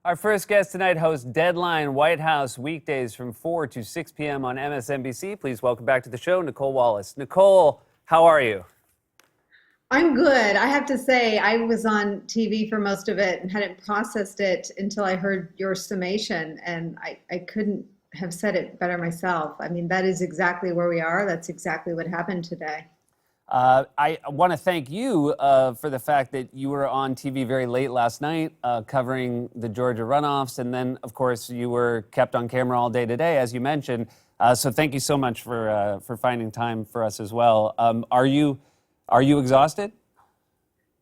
Our first guest tonight hosts Deadline White House weekdays from 4 to 6 p.m. on MSNBC. Please welcome back to the show, Nicolle Wallace. Nicolle, how are you? I'm good. I have to say, I was on TV for most of it and hadn't processed it until I heard your summation, and I couldn't have said it better myself. I mean, that is exactly where we are. That's exactly what happened today. I want to thank you for the fact that you were on TV very late last night covering the Georgia runoffs. And then, of course, you were kept on camera all day today, as you mentioned. So thank you so much for finding time for us as well. Are you exhausted?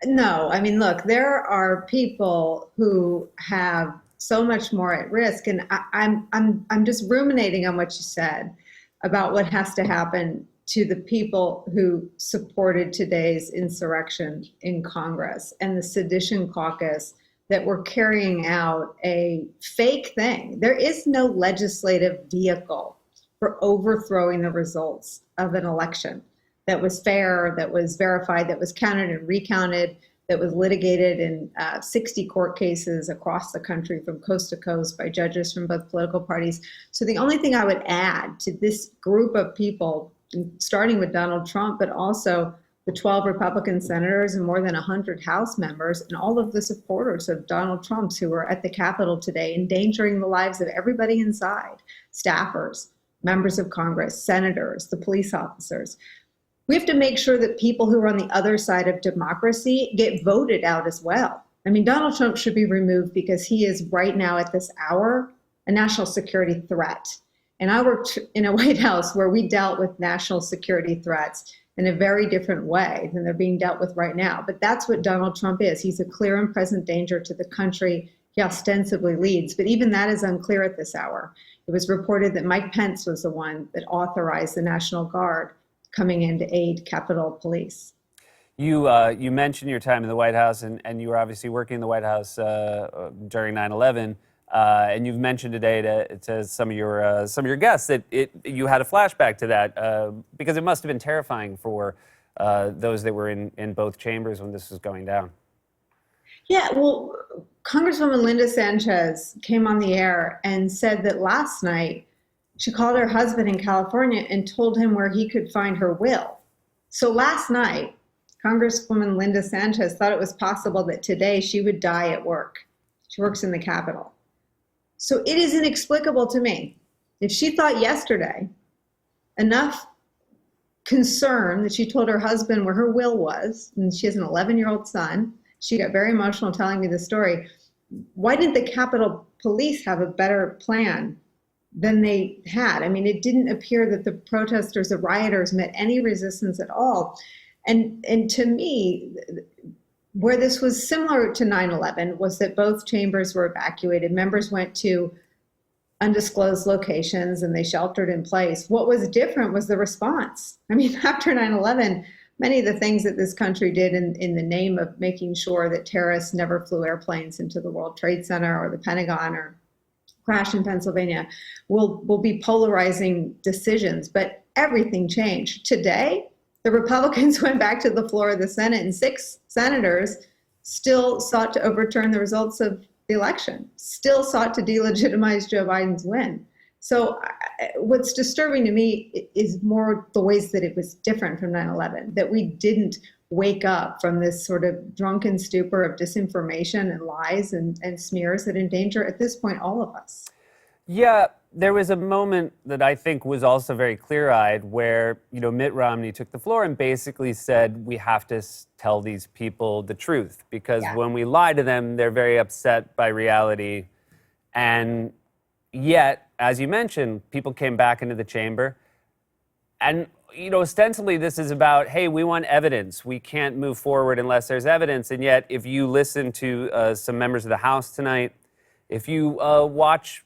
No, I mean, look, there are people who have so much more at risk. And I'm just ruminating on what you said about what has to happen to the people who supported today's insurrection in Congress and the sedition caucus that were carrying out a fake thing. There is no legislative vehicle for overthrowing the results of an election that was fair, that was verified, that was counted and recounted, that was litigated in 60 court cases across the country from coast to coast by judges from both political parties. So the only thing I would add to this group of people, starting with Donald Trump, but also the 12 Republican senators and more than 100 House members and all of the supporters of Donald Trump's who were at the Capitol today, endangering the lives of everybody inside, staffers, members of Congress, senators, the police officers. We have to make sure that people who are on the other side of democracy get voted out as well. I mean, Donald Trump should be removed because he is right now at this hour a national security threat. And I worked in a White House where we dealt with national security threats in a very different way than they're being dealt with right now. But that's what Donald Trump is. He's a clear and present danger to the country he ostensibly leads. But even that is unclear at this hour. It was reported that Mike Pence was the one that authorized the National Guard coming in to aid Capitol Police. You mentioned your time in the White House, and you were obviously working in the White House during 9/11. And you've mentioned today to some of your guests that you had a flashback to that because it must have been terrifying for those that were in both chambers when this was going down. Yeah, well, Congresswoman Linda Sanchez came on the air and said that last night she called her husband in California and told him where he could find her will. So last night, Congresswoman Linda Sanchez thought it was possible that today she would die at work. She works in the Capitol. So it is inexplicable to me. If she thought yesterday enough concern that she told her husband where her will was, and she has an 11-year-old son, she got very emotional telling me the story. Why didn't the Capitol Police have a better plan than they had? I mean, it didn't appear that the protesters, the rioters, met any resistance at all. And to me, where this was similar to 9/11 was that both chambers were evacuated. Members went to undisclosed locations and they sheltered in place. What was different was the response. I mean, after 9/11, many of the things that this country did in the name of making sure that terrorists never flew airplanes into the World Trade Center or the Pentagon or crash in Pennsylvania will be polarizing decisions, but everything changed. Today, the Republicans went back to the floor of the Senate and 6 senators still sought to overturn the results of the election, still sought to delegitimize Joe Biden's win. So what's disturbing to me is more the ways that it was different from 9/11, that we didn't wake up from this sort of drunken stupor of disinformation and lies and smears that endanger, at this point, all of us. Yeah, there was a moment that I think was also very clear-eyed where, Mitt Romney took the floor and basically said, we have to tell these people the truth because when we lie to them, they're very upset by reality. And yet, as you mentioned, people came back into the chamber. And, ostensibly this is about, hey, we want evidence. We can't move forward unless there's evidence. And yet, if you listen to some members of the House tonight, if you watch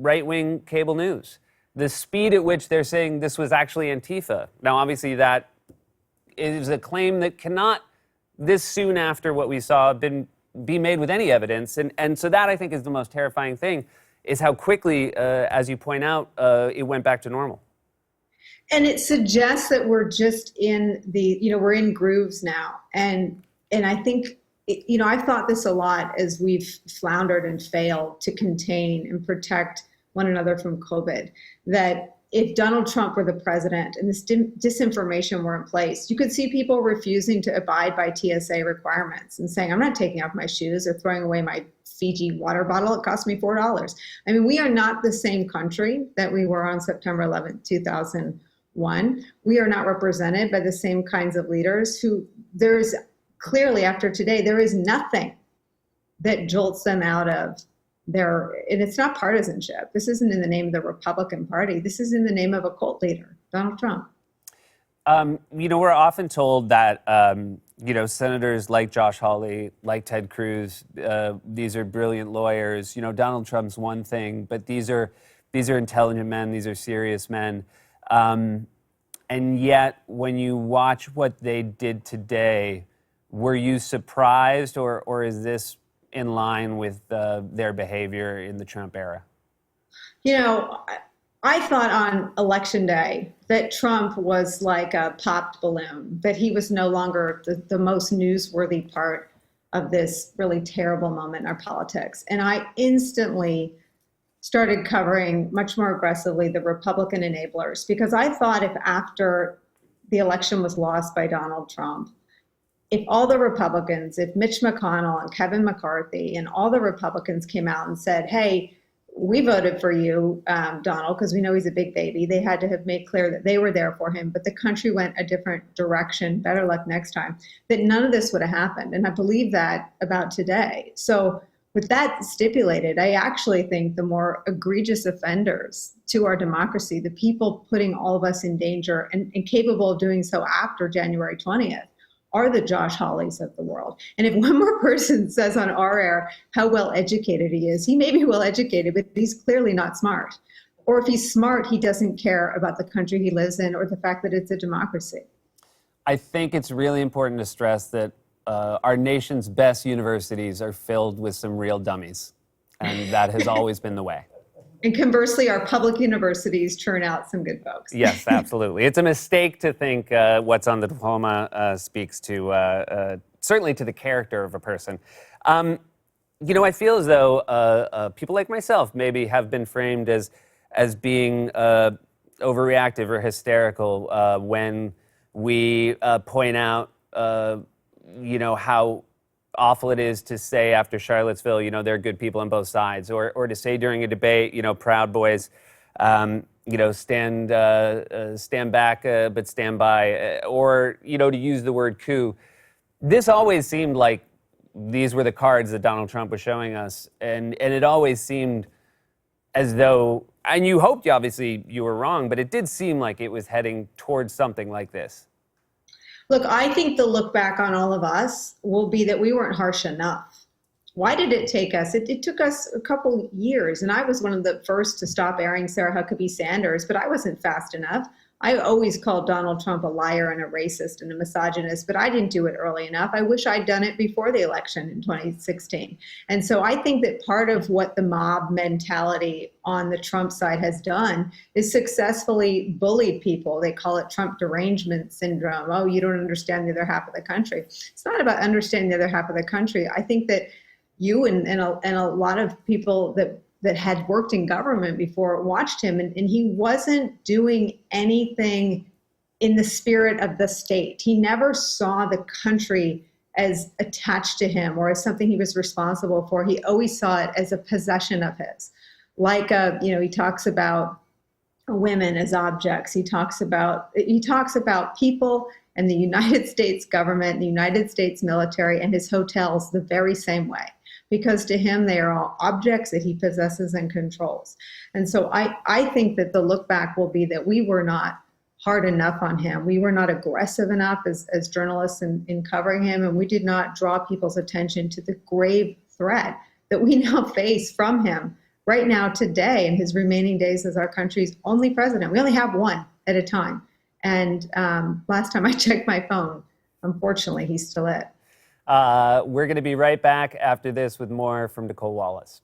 right-wing cable news, the speed at which they're saying this was actually Antifa. Now, obviously, that is a claim that cannot, this soon after what we saw, be made with any evidence. And so that, I think, is the most terrifying thing, is how quickly, as you point out, it went back to normal. And it suggests that we're just in we're in grooves now. And I think I've thought this a lot as we've floundered and failed to contain and protect one another from COVID, that if Donald Trump were the president and this disinformation were in place, you could see people refusing to abide by TSA requirements and saying, I'm not taking off my shoes or throwing away my Fiji water bottle. It cost me $4. I mean, we are not the same country that we were on September 11th, 2001. We are not represented by the same kinds of leaders who there's clearly after today, there is nothing that jolts them out of and it's not partisanship. This isn't in the name of the Republican Party. This is in the name of a cult leader, Donald Trump. We're often told that, senators like Josh Hawley, like Ted Cruz, these are brilliant lawyers. Donald Trump's one thing, but these are intelligent men. These are serious men. And yet, when you watch what they did today, were you surprised, or is this in line with their behavior in the Trump era? I thought on Election Day that Trump was like a popped balloon, that he was no longer the most newsworthy part of this really terrible moment in our politics. And I instantly started covering much more aggressively the Republican enablers, because I thought if after the election was lost by Donald Trump, if all the Republicans, if Mitch McConnell and Kevin McCarthy and all the Republicans came out and said, hey, we voted for you, Donald, because we know he's a big baby. They had to have made clear that they were there for him, but the country went a different direction. Better luck next time. That none of this would have happened. And I believe that about today. So with that stipulated, I actually think the more egregious offenders to our democracy, the people putting all of us in danger and capable of doing so after January 20th, are the Josh Hawleys of the world. And if one more person says on our air how well educated he is, he may be well educated, but he's clearly not smart. Or if he's smart, he doesn't care about the country he lives in or the fact that it's a democracy. I think it's really important to stress that our nation's best universities are filled with some real dummies. And that has always been the way. And conversely, our public universities churn out some good folks. Yes, absolutely. It's a mistake to think what's on the diploma speaks to, certainly to the character of a person. I feel as though people like myself maybe have been framed as being overreactive or hysterical when we point out, how awful it is to say after Charlottesville, there are good people on both sides, or to say during a debate, Proud Boys, stand back but stand by, or to use the word coup. This always seemed like these were the cards that Donald Trump was showing us, and it always seemed as though, and you hoped obviously you were wrong, but it did seem like it was heading towards something like this. Look, I think the look back on all of us will be that we weren't harsh enough. Why did it take us? It took us a couple years, and I was one of the first to stop airing Sarah Huckabee Sanders, but I wasn't fast enough. I always called Donald Trump a liar and a racist and a misogynist, but I didn't do it early enough. I wish I'd done it before the election in 2016. And so I think that part of what the mob mentality on the Trump side has done is successfully bullied people. They call it Trump derangement syndrome. Oh, you don't understand the other half of the country. It's not about understanding the other half of the country. I think that you and a lot of people that had worked in government before watched him, and he wasn't doing anything in the spirit of the state. He never saw the country as attached to him or as something he was responsible for. He always saw it as a possession of his. Like, he talks about women as objects. He talks about people and the United States government, the United States military, and his hotels the very same way. Because to him, they are all objects that he possesses and controls. And so I think that the look back will be that we were not hard enough on him. We were not aggressive enough as journalists in covering him, and we did not draw people's attention to the grave threat that we now face from him right now today in his remaining days as our country's only president. We only have one at a time. And last time I checked my phone, unfortunately, he's still it. We're going to be right back after this with more from Nicolle Wallace.